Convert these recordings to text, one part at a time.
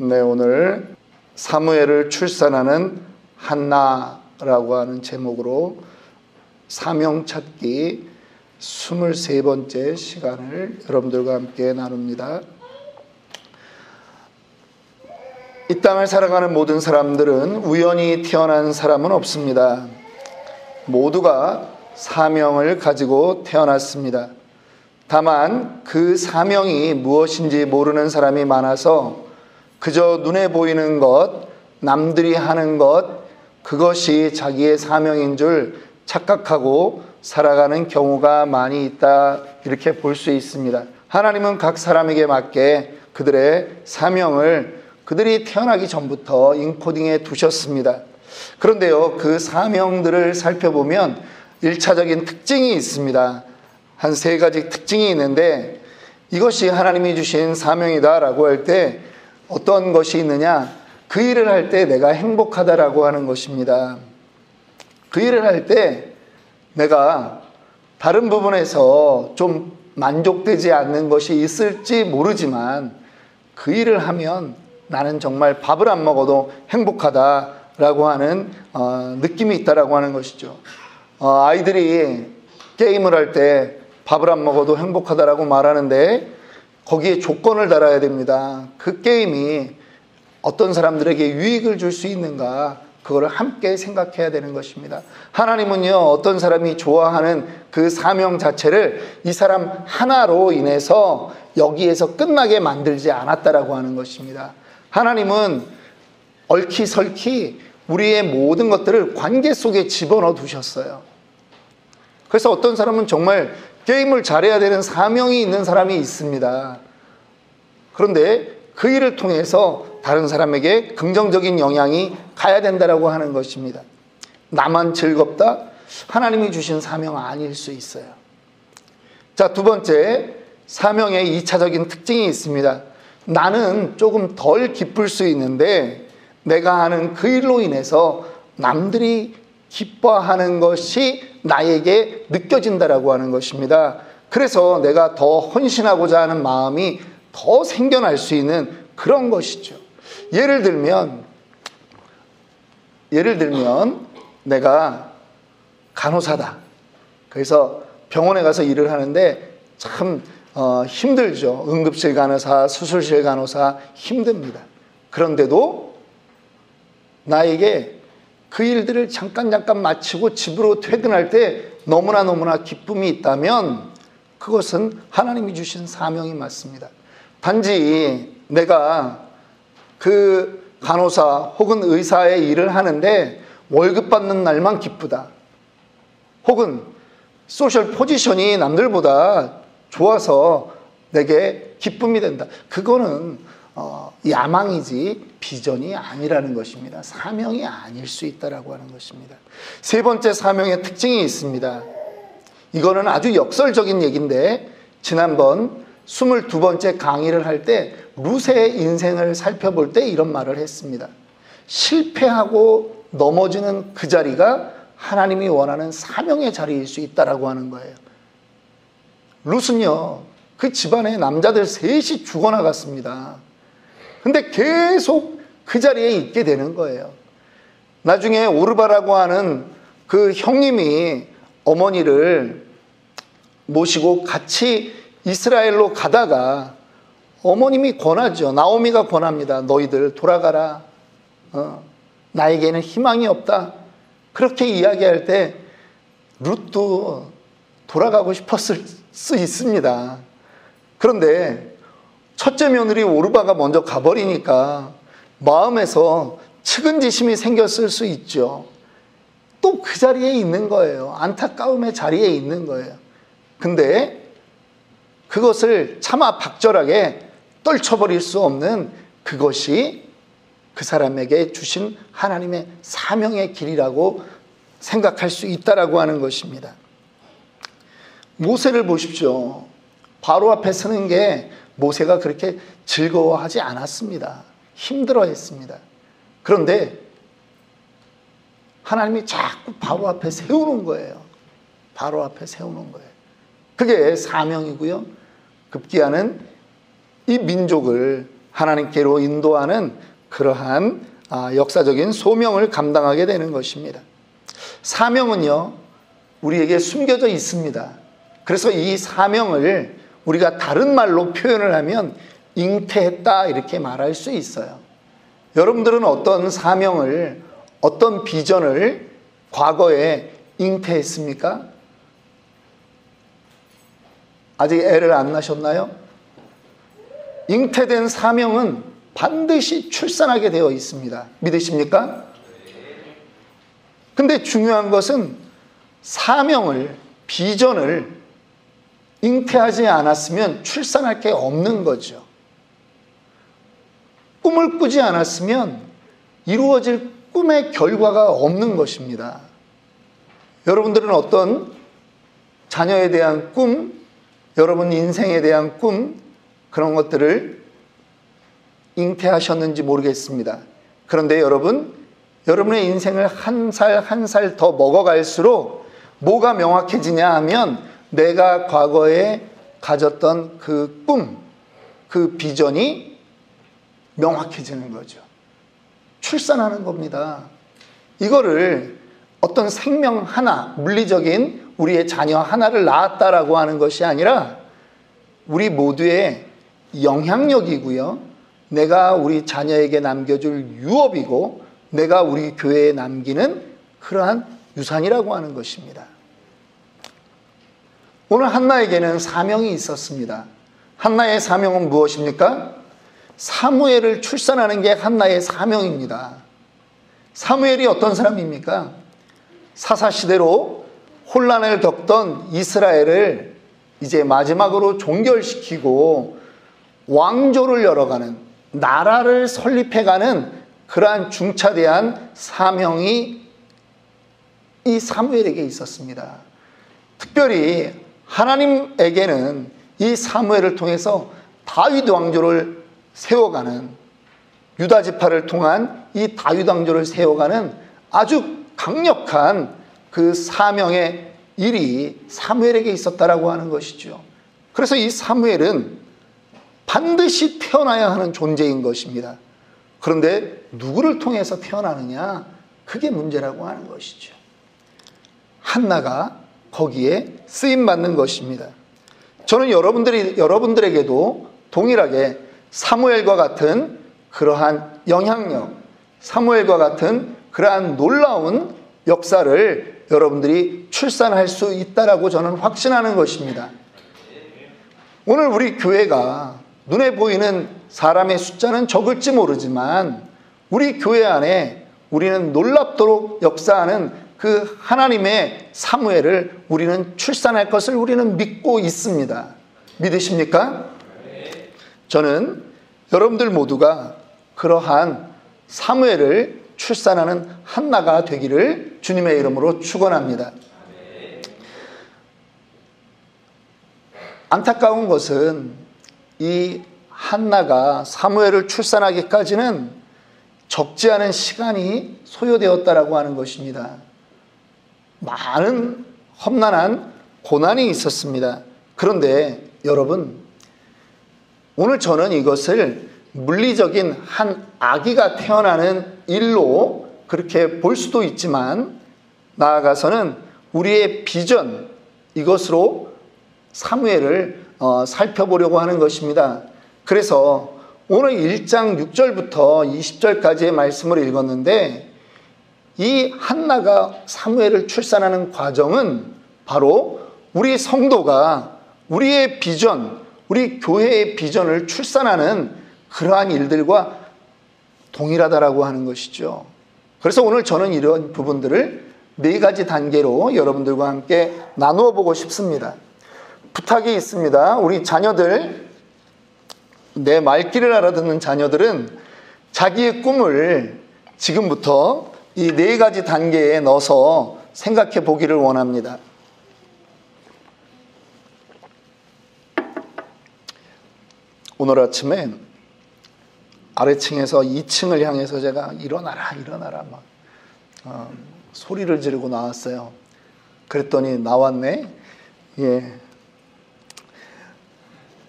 네, 오늘 사무엘을 출산하는 한나라고 하는 제목으로 사명 찾기 23번째 시간을 여러분들과 함께 나눕니다. 이 땅을 살아가는 모든 사람들은 우연히 태어난 사람은 없습니다. 모두가 사명을 가지고 태어났습니다. 다만 그 사명이 무엇인지 모르는 사람이 많아서 그저 눈에 보이는 것, 남들이 하는 것, 그것이 자기의 사명인 줄 착각하고 살아가는 경우가 많이 있다, 이렇게 볼 수 있습니다. 하나님은 각 사람에게 맞게 그들의 사명을 그들이 태어나기 전부터 인코딩해 두셨습니다. 그런데요, 그 사명들을 살펴보면 1차적인 특징이 있습니다. 한 3가지 특징이 있는데, 이것이 하나님이 주신 사명이다라고 할 때 어떤 것이 있느냐? 그 일을 할 때 내가 행복하다라고 하는 것입니다. 그 일을 할 때 내가 다른 부분에서 좀 만족되지 않는 것이 있을지 모르지만 그 일을 하면 나는 정말 밥을 안 먹어도 행복하다라고 하는 느낌이 있다라고 하는 것이죠. 아이들이 게임을 할 때 밥을 안 먹어도 행복하다라고 말하는데 거기에 조건을 달아야 됩니다. 그 게임이 어떤 사람들에게 유익을 줄 수 있는가, 그거를 함께 생각해야 되는 것입니다. 하나님은요, 어떤 사람이 좋아하는 그 사명 자체를 이 사람 하나로 인해서 여기에서 끝나게 만들지 않았다라고 하는 것입니다. 하나님은 얽히설키 우리의 모든 것들을 관계 속에 집어넣어 두셨어요. 그래서 어떤 사람은 정말 게임을 잘해야 되는 사명이 있는 사람이 있습니다. 그런데 그 일을 통해서 다른 사람에게 긍정적인 영향이 가야 된다라고 하는 것입니다. 나만 즐겁다? 하나님이 주신 사명 아닐 수 있어요. 자, 2번째, 사명의 2차적인 특징이 있습니다. 나는 조금 덜 기쁠 수 있는데 내가 하는 그 일로 인해서 남들이 기뻐하는 것이 나에게 느껴진다라고 하는 것입니다. 그래서 내가 더 헌신하고자 하는 마음이 더 생겨날 수 있는 그런 것이죠. 예를 들면 내가 간호사다. 그래서 병원에 가서 일을 하는데 참 힘들죠. 응급실 간호사, 수술실 간호사 힘듭니다. 그런데도 나에게 그 일들을 잠깐 마치고 집으로 퇴근할 때 너무나 기쁨이 있다면 그것은 하나님이 주신 사명이 맞습니다. 단지 내가 그 간호사 혹은 의사의 일을 하는데 월급 받는 날만 기쁘다, 혹은 소셜 포지션이 남들보다 좋아서 내게 기쁨이 된다, 그거는 야망이지 비전이 아니라는 것입니다. 사명이 아닐 수 있다라고 하는 것입니다. 3번째 사명의 특징이 있습니다. 이거는 아주 역설적인 얘기인데, 지난번 22번째 강의를 할 때 룻의 인생을 살펴볼 때 이런 말을 했습니다. 실패하고 넘어지는 그 자리가 하나님이 원하는 사명의 자리일 수 있다라고 하는 거예요. 룻은요, 그 집안에 남자들 셋이 죽어나갔습니다. 근데 계속 그 자리에 있게 되는 거예요. 나중에 오르바라고 하는 그 형님이 어머니를 모시고 같이 이스라엘로 가다가 어머님이 권하죠. 나오미가 권합니다. 너희들 돌아가라. 나에게는 희망이 없다. 그렇게 이야기할 때 룻도 돌아가고 싶었을 수 있습니다. 그런데 첫째 며느리 오르바가 먼저 가버리니까 마음에서 측은지심이 생겼을 수 있죠. 또 그 자리에 있는 거예요. 안타까움의 자리에 있는 거예요. 근데 그것을 차마 박절하게 떨쳐버릴 수 없는 그것이 그 사람에게 주신 하나님의 사명의 길이라고 생각할 수 있다라고 하는 것입니다. 모세를 보십시오. 바로 앞에 서는 게 모세가 그렇게 즐거워하지 않았습니다. 힘들어했습니다. 그런데 하나님이 자꾸 바로 앞에 세우는 거예요. 바로 앞에 세우는 거예요. 그게 사명이고요. 급기야는 이 민족을 하나님께로 인도하는 그러한 역사적인 소명을 감당하게 되는 것입니다. 사명은요, 우리에게 숨겨져 있습니다. 그래서 이 사명을 우리가 다른 말로 표현을 하면 잉태했다 이렇게 말할 수 있어요. 여러분들은 어떤 사명을, 어떤 비전을 과거에 잉태했습니까? 아직 애를 안 낳으셨나요? 잉태된 사명은 반드시 출산하게 되어 있습니다. 믿으십니까? 근데 중요한 것은 사명을, 비전을 잉태하지 않았으면 출산할 게 없는 거죠. 꿈을 꾸지 않았으면 이루어질 꿈의 결과가 없는 것입니다. 여러분들은 어떤 자녀에 대한 꿈, 여러분 인생에 대한 꿈, 그런 것들을 잉태하셨는지 모르겠습니다. 그런데 여러분의 인생을 한 살 한 살 더 먹어갈수록 뭐가 명확해지냐 하면 내가 과거에 가졌던 그 꿈, 그 비전이 명확해지는 거죠. 출산하는 겁니다. 이거를 어떤 생명 하나, 물리적인 우리의 자녀 하나를 낳았다라고 하는 것이 아니라 우리 모두의 영향력이고요. 내가 우리 자녀에게 남겨줄 유업이고 내가 우리 교회에 남기는 그러한 유산이라고 하는 것입니다. 오늘 한나에게는 사명이 있었습니다. 한나의 사명은 무엇입니까? 사무엘을 출산하는 게 한나의 사명입니다. 사무엘이 어떤 사람입니까? 사사시대로 혼란을 겪던 이스라엘을 이제 마지막으로 종결시키고 왕조를 열어가는, 나라를 설립해가는 그러한 중차대한 사명이 이 사무엘에게 있었습니다. 특별히 하나님에게는 이 사무엘을 통해서 다윗 왕조를 세워가는, 유다 지파를 통한 이 다윗 왕조를 세워가는 아주 강력한 그 사명의 일이 사무엘에게 있었다라고 하는 것이죠. 그래서 이 사무엘은 반드시 태어나야 하는 존재인 것입니다. 그런데 누구를 통해서 태어나느냐? 그게 문제라고 하는 것이죠. 한나가 거기에 쓰임받는 것입니다. 저는 여러분들에게도 동일하게 사무엘과 같은 그러한 영향력, 사무엘과 같은 그러한 놀라운 역사를 여러분들이 출산할 수 있다라고 저는 확신하는 것입니다. 오늘 우리 교회가 눈에 보이는 사람의 숫자는 적을지 모르지만 우리 교회 안에 우리는 놀랍도록 역사하는 그 하나님의 사무엘을 우리는 출산할 것을 우리는 믿고 있습니다. 믿으십니까? 저는 여러분들 모두가 그러한 사무엘을 출산하는 한나가 되기를 주님의 이름으로 축원합니다. 안타까운 것은 이 한나가 사무엘을 출산하기까지는 적지 않은 시간이 소요되었다라고 하는 것입니다. 많은 험난한 고난이 있었습니다. 그런데 여러분, 오늘 저는 이것을 물리적인 한 아기가 태어나는 일로 그렇게 볼 수도 있지만 나아가서는 우리의 비전, 이것으로 사무엘을 살펴보려고 하는 것입니다. 그래서 오늘 1장 6절부터 20절까지의 말씀을 읽었는데 이 한나가 사무엘을 출산하는 과정은 바로 우리 성도가 우리의 비전, 우리 교회의 비전을 출산하는 그러한 일들과 동일하다라고 하는 것이죠. 그래서 오늘 저는 이런 부분들을 4가지 단계로 여러분들과 함께 나누어 보고 싶습니다. 부탁이 있습니다. 우리 자녀들, 내 말귀를 알아듣는 자녀들은 자기의 꿈을 지금부터 이 4가지 단계에 넣어서 생각해 보기를 원합니다. 오늘 아침에 아래층에서 2층을 향해서 제가 일어나라 막 소리를 지르고 나왔어요. 그랬더니 나왔네. 예.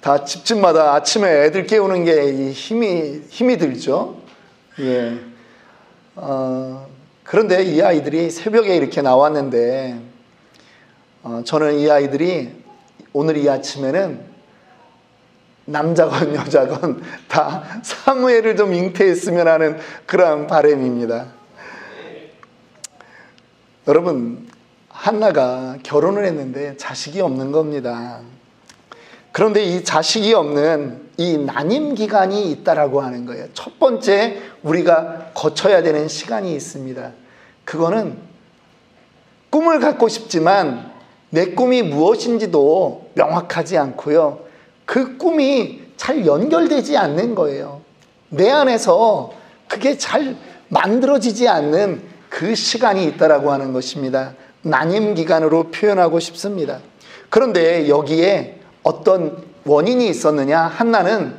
다 집집마다 아침에 애들 깨우는 게 힘이 들죠. 예. 그런데 이 아이들이 새벽에 이렇게 나왔는데, 저는 이 아이들이 오늘 이 아침에는 남자건 여자건 다 사무엘을 좀 잉태했으면 하는 그러한 바람입니다. 여러분, 한나가 결혼을 했는데 자식이 없는 겁니다. 그런데 이 자식이 없는 이 난임 기간이 있다라고 하는 거예요. 첫 번째 우리가 거쳐야 되는 시간이 있습니다. 그거는 꿈을 갖고 싶지만 내 꿈이 무엇인지도 명확하지 않고요. 그 꿈이 잘 연결되지 않는 거예요. 내 안에서 그게 잘 만들어지지 않는 그 시간이 있다라고 하는 것입니다. 난임 기간으로 표현하고 싶습니다. 그런데 여기에 어떤 원인이 있었느냐? 한나는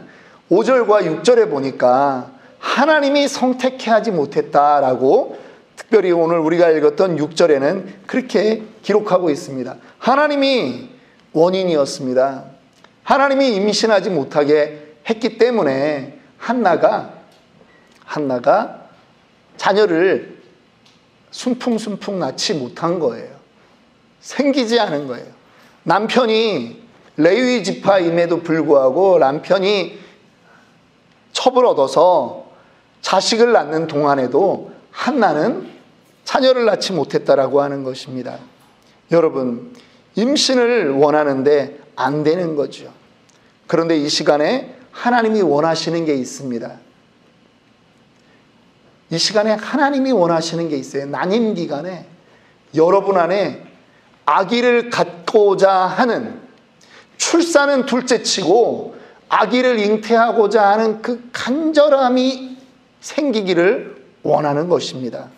5절과 6절에 보니까 하나님이 선택해 하지 못했다라고, 특별히 오늘 우리가 읽었던 6절에는 그렇게 기록하고 있습니다. 하나님이 원인이었습니다. 하나님이 임신하지 못하게 했기 때문에 한나가 자녀를 순풍순풍 낳지 못한 거예요. 생기지 않은 거예요. 남편이 레위 지파임에도 불구하고 남편이 첩을 얻어서 자식을 낳는 동안에도 한나는 자녀를 낳지 못했다라고 하는 것입니다. 여러분, 임신을 원하는데 안 되는 거죠. 그런데 이 시간에 하나님이 원하시는 게 있습니다. 이 시간에 하나님이 원하시는 게 있어요. 난임 기간에 여러분 안에 아기를 갖고자 하는, 출산은 둘째치고 아기를 잉태하고자 하는 그 간절함이 생기기를 원하는 것입니다.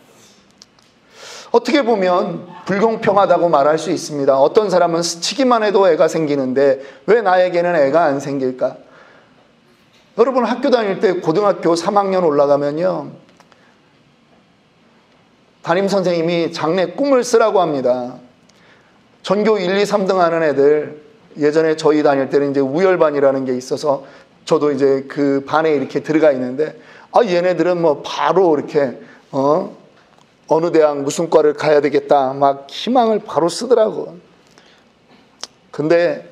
어떻게 보면 불공평하다고 말할 수 있습니다. 어떤 사람은 스치기만 해도 애가 생기는데 왜 나에게는 애가 안 생길까? 여러분, 학교 다닐 때 고등학교 3학년 올라가면요, 담임선생님이 장래 꿈을 쓰라고 합니다. 전교 1, 2, 3등 하는 애들, 예전에 저희 다닐 때는 이제 우열반이라는 게 있어서 저도 이제 그 반에 이렇게 들어가 있는데, 얘네들은 뭐 바로 이렇게 어느 대학 무슨 과를 가야 되겠다 막 희망을 바로 쓰더라고. 근데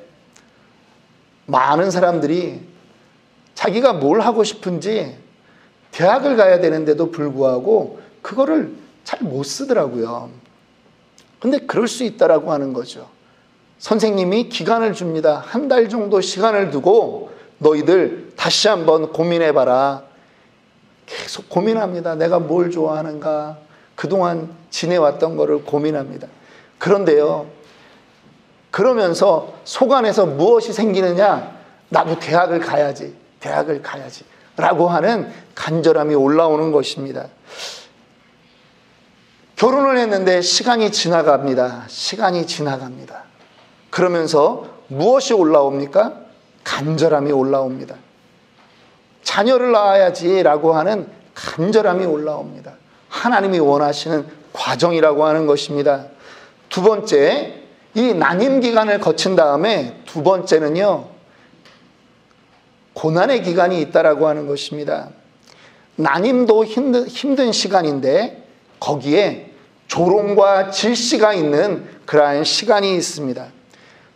많은 사람들이 자기가 뭘 하고 싶은지 대학을 가야 되는데도 불구하고 그거를 잘 못 쓰더라고요. 근데 그럴 수 있다라고 하는 거죠. 선생님이 기간을 줍니다. 1달 정도 시간을 두고 너희들 다시 한번 고민해봐라. 계속 고민합니다. 내가 뭘 좋아하는가, 그동안 지내왔던 거를 고민합니다. 그런데요, 그러면서 속안에서 무엇이 생기느냐? 나도 대학을 가야지 라고 하는 간절함이 올라오는 것입니다. 결혼을 했는데 시간이 지나갑니다. 그러면서 무엇이 올라옵니까? 간절함이 올라옵니다. 자녀를 낳아야지라고 하는 간절함이 올라옵니다. 하나님이 원하시는 과정이라고 하는 것입니다. 두 번째, 이 난임 기간을 거친 다음에 두 번째는요, 고난의 기간이 있다라고 하는 것입니다. 난임도 힘든 시간인데 거기에 조롱과 질시가 있는 그러한 시간이 있습니다.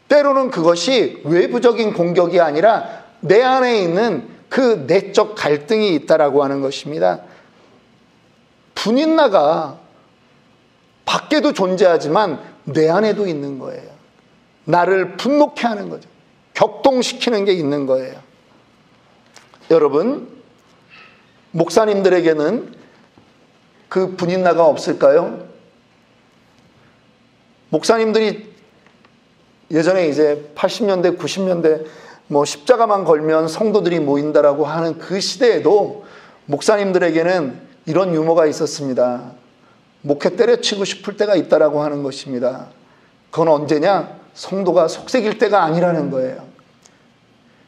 때로는 그것이 외부적인 공격이 아니라 내 안에 있는 그 내적 갈등이 있다라고 하는 것입니다. 분인나가 밖에도 존재하지만 내 안에도 있는 거예요. 나를 분노케 하는 거죠. 격동시키는 게 있는 거예요. 여러분, 목사님들에게는 그 분인나가 없을까요? 목사님들이 예전에 이제 80년대, 90년대 뭐 십자가만 걸면 성도들이 모인다라고 하는 그 시대에도 목사님들에게는 이런 유머가 있었습니다. 목회 때려치고 싶을 때가 있다라고 하는 것입니다. 그건 언제냐? 성도가 속색일 때가 아니라는 거예요.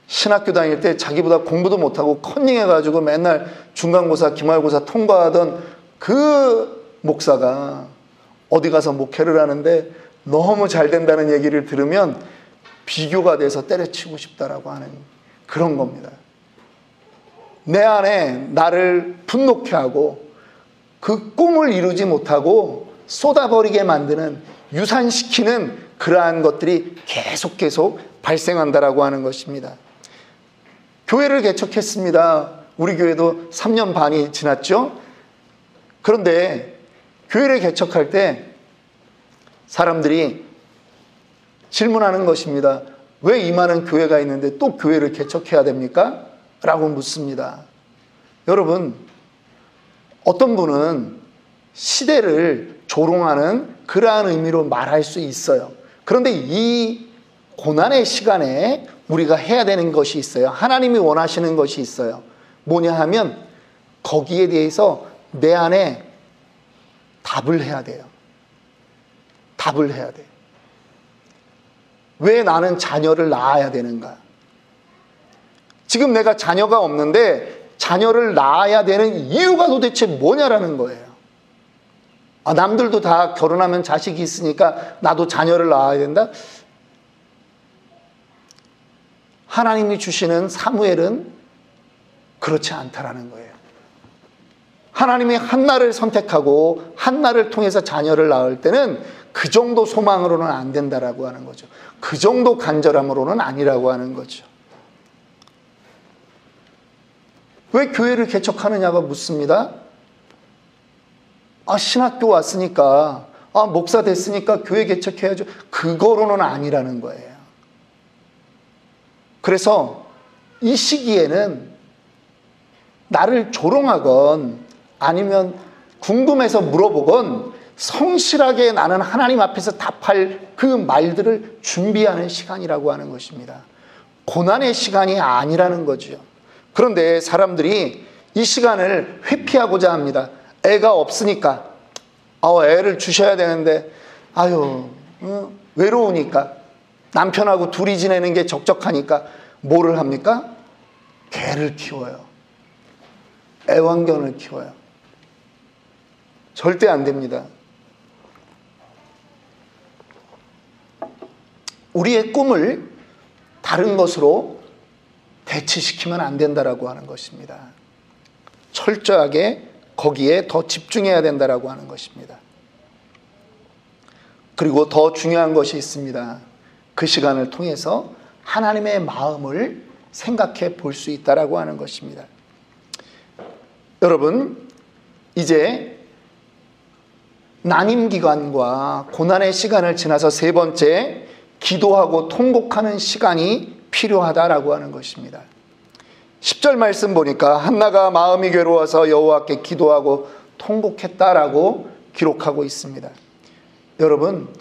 신학교 다닐 때 자기보다 공부도 못하고 컨닝해가지고 맨날 중간고사, 기말고사 통과하던 그 목사가 어디 가서 목회를 하는데 너무 잘 된다는 얘기를 들으면 비교가 돼서 때려치고 싶다라고 하는 그런 겁니다. 내 안에 나를 분노케 하고 그 꿈을 이루지 못하고 쏟아버리게 만드는, 유산시키는 그러한 것들이 계속 발생한다라고 하는 것입니다. 교회를 개척했습니다. 우리 교회도 3년 반이 지났죠. 그런데 교회를 개척할 때 사람들이 질문하는 것입니다. 왜 이 많은 교회가 있는데 또 교회를 개척해야 됩니까? 라고 묻습니다. 여러분, 어떤 분은 시대를 조롱하는 그러한 의미로 말할 수 있어요. 그런데 이 고난의 시간에 우리가 해야 되는 것이 있어요. 하나님이 원하시는 것이 있어요. 뭐냐 하면 거기에 대해서 내 안에 답을 해야 돼요. 답을 해야 돼요. 왜 나는 자녀를 낳아야 되는가? 지금 내가 자녀가 없는데 자녀를 낳아야 되는 이유가 도대체 뭐냐라는 거예요. 남들도 다 결혼하면 자식이 있으니까 나도 자녀를 낳아야 된다? 하나님이 주시는 사무엘은 그렇지 않다라는 거예요. 하나님이 한나를 선택하고 한나를 통해서 자녀를 낳을 때는 그 정도 소망으로는 안 된다라고 하는 거죠. 그 정도 간절함으로는 아니라고 하는 거죠. 왜 교회를 개척하느냐고 묻습니다. 신학교 왔으니까, 목사 됐으니까 교회 개척해야죠. 그거로는 아니라는 거예요. 그래서 이 시기에는 나를 조롱하건 아니면 궁금해서 물어보건 성실하게 나는 하나님 앞에서 답할 그 말들을 준비하는 시간이라고 하는 것입니다. 고난의 시간이 아니라는 거죠. 그런데 사람들이 이 시간을 회피하고자 합니다. 애가 없으니까, 애를 주셔야 되는데, 외로우니까, 남편하고 둘이 지내는 게 적적하니까 뭐를 합니까? 개를 키워요. 애완견을 키워요. 절대 안 됩니다. 우리의 꿈을 다른 것으로 대체시키면 안 된다라고 하는 것입니다. 철저하게 거기에 더 집중해야 된다라고 하는 것입니다. 그리고 더 중요한 것이 있습니다. 그 시간을 통해서 하나님의 마음을 생각해 볼 수 있다라고 하는 것입니다. 여러분, 이제 난임기간과 고난의 시간을 지나서 세 번째, 기도하고 통곡하는 시간이 필요하다라고 하는 것입니다. 10절 말씀 보니까 한나가 마음이 괴로워서 여호와께 기도하고 통곡했다라고 기록하고 있습니다. 여러분,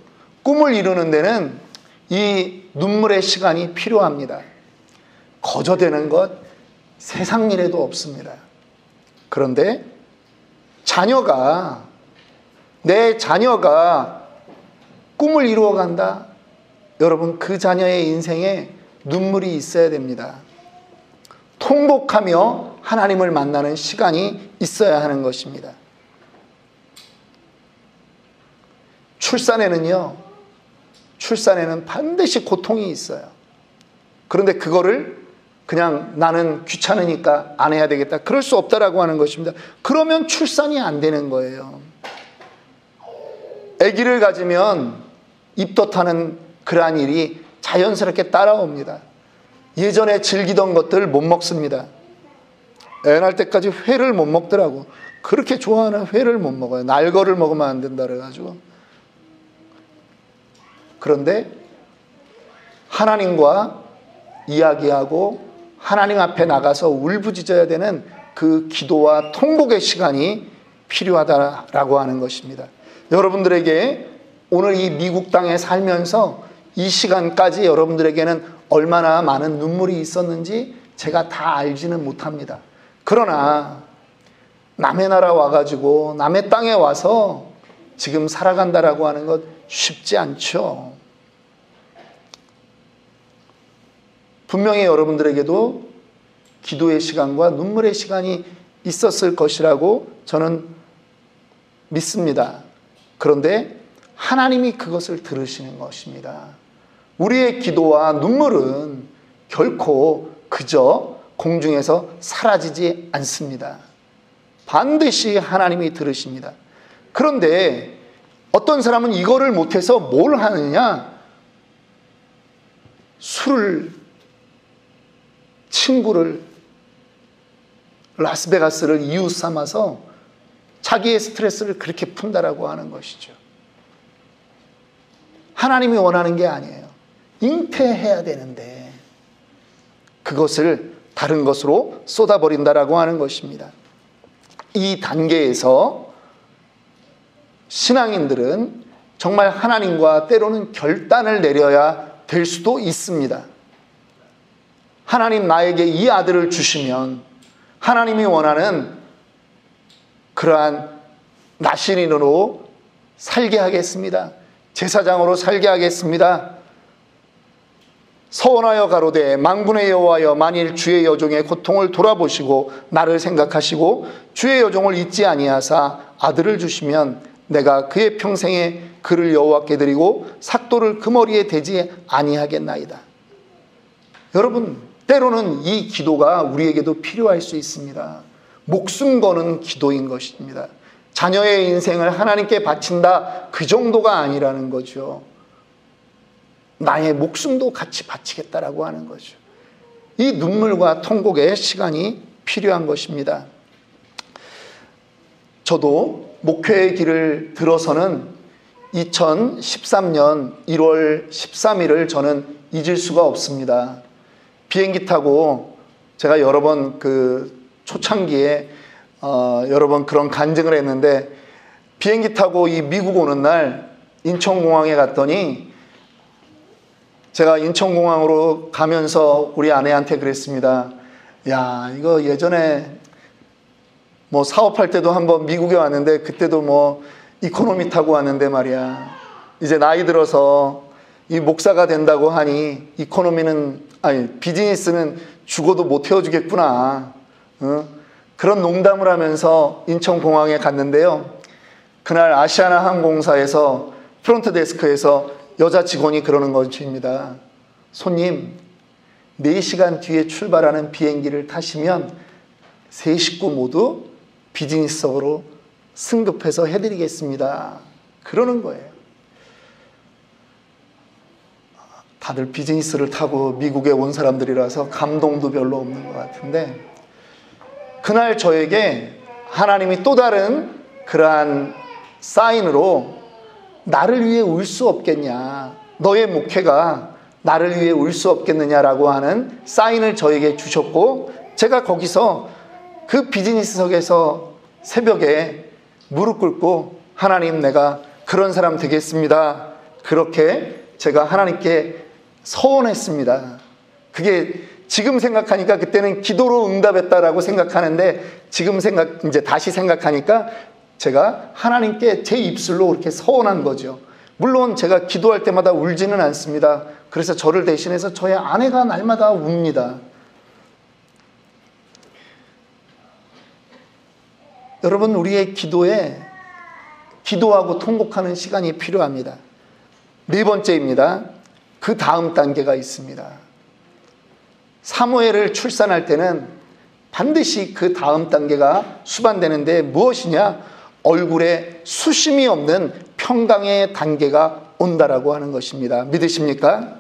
꿈을 이루는 데는 이 눈물의 시간이 필요합니다. 거저되는 것 세상 일에도 없습니다. 그런데 내 자녀가 꿈을 이루어간다? 여러분, 그 자녀의 인생에 눈물이 있어야 됩니다. 통곡하며 하나님을 만나는 시간이 있어야 하는 것입니다. 출산에는 반드시 고통이 있어요. 그런데 그거를 그냥 나는 귀찮으니까 안 해야 되겠다, 그럴 수 없다라고 하는 것입니다. 그러면 출산이 안 되는 거예요. 아기를 가지면 입덧하는 그러한 일이 자연스럽게 따라옵니다. 예전에 즐기던 것들 못 먹습니다. 애 낳을 때까지 회를 못 먹더라고. 그렇게 좋아하는 회를 못 먹어요. 날거를 먹으면 안 된다 그래가지고. 그런데 하나님과 이야기하고 하나님 앞에 나가서 울부짖어야 되는 그 기도와 통곡의 시간이 필요하다라고 하는 것입니다. 여러분들에게 오늘 이 미국 땅에 살면서 이 시간까지 여러분들에게는 얼마나 많은 눈물이 있었는지 제가 다 알지는 못합니다. 그러나 남의 나라 와가지고 남의 땅에 와서 지금 살아간다라고 하는 것 쉽지 않죠. 분명히 여러분들에게도 기도의 시간과 눈물의 시간이 있었을 것이라고 저는 믿습니다. 그런데 하나님이 그것을 들으시는 것입니다. 우리의 기도와 눈물은 결코 그저 공중에서 사라지지 않습니다. 반드시 하나님이 들으십니다. 그런데 어떤 사람은 이거를 못해서 뭘 하느냐? 술을, 친구를, 라스베가스를 이유 삼아서 자기의 스트레스를 그렇게 푼다라고 하는 것이죠. 하나님이 원하는 게 아니에요. 잉태해야 되는데 그것을 다른 것으로 쏟아버린다라고 하는 것입니다. 이 단계에서 신앙인들은 정말 하나님과 때로는 결단을 내려야 될 수도 있습니다. 하나님 나에게 이 아들을 주시면 하나님이 원하는 그러한 나신인으로 살게 하겠습니다. 제사장으로 살게 하겠습니다. 서원하여 가로되 만군의 여호와여, 만일 주의 여종의 고통을 돌아보시고 나를 생각하시고 주의 여종을 잊지 아니하사 아들을 주시면 내가 그의 평생에 그를 여호와께 드리고 삭도를 그 머리에 대지 아니하겠나이다. 여러분, 때로는 이 기도가 우리에게도 필요할 수 있습니다. 목숨 거는 기도인 것입니다. 자녀의 인생을 하나님께 바친다, 그 정도가 아니라는 거죠. 나의 목숨도 같이 바치겠다라고 하는 거죠. 이 눈물과 통곡의 시간이 필요한 것입니다. 저도 목회의 길을 들어서는 2013년 1월 13일을 저는 잊을 수가 없습니다. 비행기 타고 제가 여러 번 초창기에 여러 번 그런 간증을 했는데, 비행기 타고 이 미국 오는 날 인천공항에 갔더니 제가 인천공항으로 가면서 우리 아내한테 그랬습니다. 야, 이거 예전에 뭐 사업할 때도 한번 미국에 왔는데 그때도 뭐 이코노미 타고 왔는데 말이야, 이제 나이 들어서 이 목사가 된다고 하니 비즈니스는 죽어도 못 태워주겠구나. 그런 농담을 하면서 인천공항에 갔는데요. 그날 아시아나 항공사에서 프론트 데스크에서 여자 직원이 그러는 것입니다. 손님, 4시간 뒤에 출발하는 비행기를 타시면 세 식구 모두 비즈니스석으로 승급해서 해드리겠습니다. 그러는 거예요. 다들 비즈니스를 타고 미국에 온 사람들이라서 감동도 별로 없는 것 같은데, 그날 저에게 하나님이 또 다른 그러한 사인으로 나를 위해 울 수 없겠냐, 너의 목회가 나를 위해 울 수 없겠느냐라고 하는 사인을 저에게 주셨고, 제가 거기서 그 비즈니스석에서 새벽에 무릎 꿇고 하나님, 내가 그런 사람 되겠습니다. 그렇게 제가 하나님께 서원했습니다. 그게 지금 생각하니까 그때는 기도로 응답했다라고 생각하는데, 지금 이제 다시 생각하니까 제가 하나님께 제 입술로 그렇게 서원한 거죠. 물론 제가 기도할 때마다 울지는 않습니다. 그래서 저를 대신해서 저의 아내가 날마다 웁니다. 여러분, 우리의 기도에 기도하고 통곡하는 시간이 필요합니다. 4번째입니다. 그 다음 단계가 있습니다. 사무엘을 출산할 때는 반드시 그 다음 단계가 수반되는데, 무엇이냐? 얼굴에 수심이 없는 평강의 단계가 온다라고 하는 것입니다. 믿으십니까?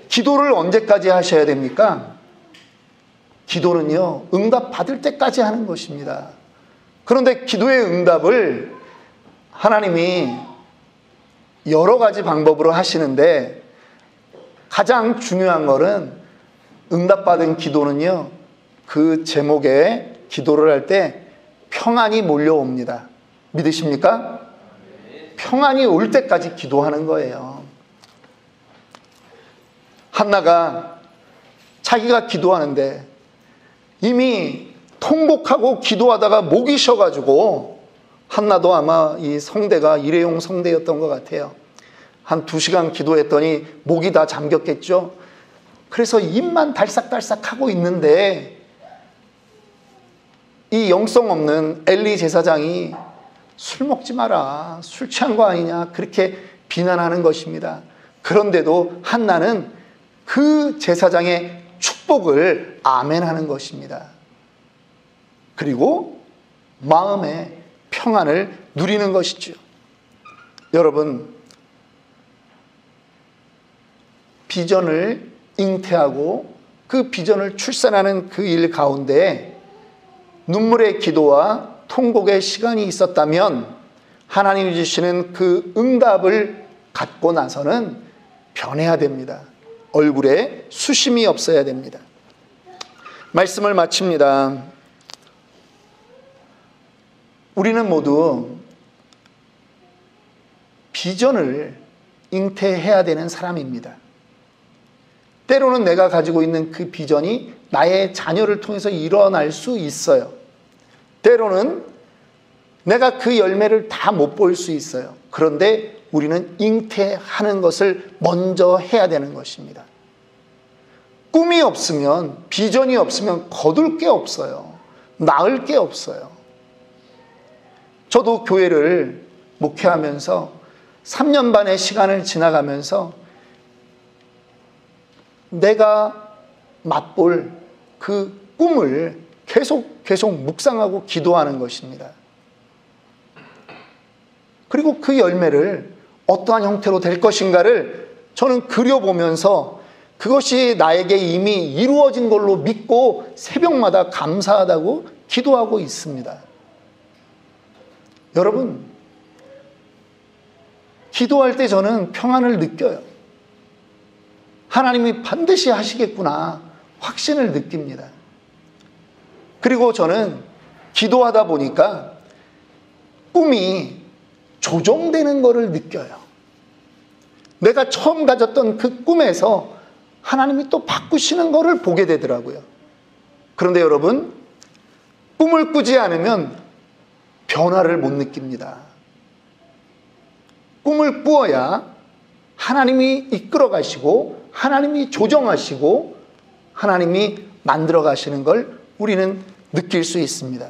기도를 언제까지 하셔야 됩니까? 기도는요, 응답 받을 때까지 하는 것입니다. 그런데 기도의 응답을 하나님이 여러 가지 방법으로 하시는데, 가장 중요한 것은 응답받은 기도는요, 그 제목에 기도를 할 때 평안이 몰려옵니다. 믿으십니까? 평안이 올 때까지 기도하는 거예요. 한나가 자기가 기도하는데 이미 통곡하고 기도하다가 목이 쉬어가지고, 한나도 아마 이 성대가 일회용 성대였던 것 같아요. 한 2시간 기도했더니 목이 다 잠겼겠죠. 그래서 입만 달싹달싹 하고 있는데, 이 영성 없는 엘리 제사장이 술 먹지 마라, 술 취한 거 아니냐, 그렇게 비난하는 것입니다. 그런데도 한나는 그 제사장의 축복을 아멘하는 것입니다. 그리고 마음의 평안을 누리는 것이죠. 여러분, 비전을 잉태하고 그 비전을 출산하는 그 일 가운데 눈물의 기도와 통곡의 시간이 있었다면 하나님이 주시는 그 응답을 갖고 나서는 변해야 됩니다. 얼굴에 수심이 없어야 됩니다. 말씀을 마칩니다. 우리는 모두 비전을 잉태해야 되는 사람입니다. 때로는 내가 가지고 있는 그 비전이 나의 자녀를 통해서 일어날 수 있어요. 때로는 내가 그 열매를 다 못 볼 수 있어요. 그런데 우리는 잉태하는 것을 먼저 해야 되는 것입니다. 꿈이 없으면, 비전이 없으면 거둘 게 없어요. 낳을 게 없어요. 저도 교회를 목회하면서 3년 반의 시간을 지나가면서 내가 맛볼 그 꿈을 계속 묵상하고 기도하는 것입니다. 그리고 그 열매를 어떠한 형태로 될 것인가를 저는 그려보면서 그것이 나에게 이미 이루어진 걸로 믿고 새벽마다 감사하다고 기도하고 있습니다. 여러분, 기도할 때 저는 평안을 느껴요. 하나님이 반드시 하시겠구나 확신을 느낍니다. 그리고 저는 기도하다 보니까 꿈이 조정되는 것을 느껴요. 내가 처음 가졌던 그 꿈에서 하나님이 또 바꾸시는 것을 보게 되더라고요. 그런데 여러분, 꿈을 꾸지 않으면 변화를 못 느낍니다. 꿈을 꾸어야 하나님이 이끌어 가시고 하나님이 조정하시고 하나님이 만들어 가시는 걸 우리는 느낄 수 있습니다.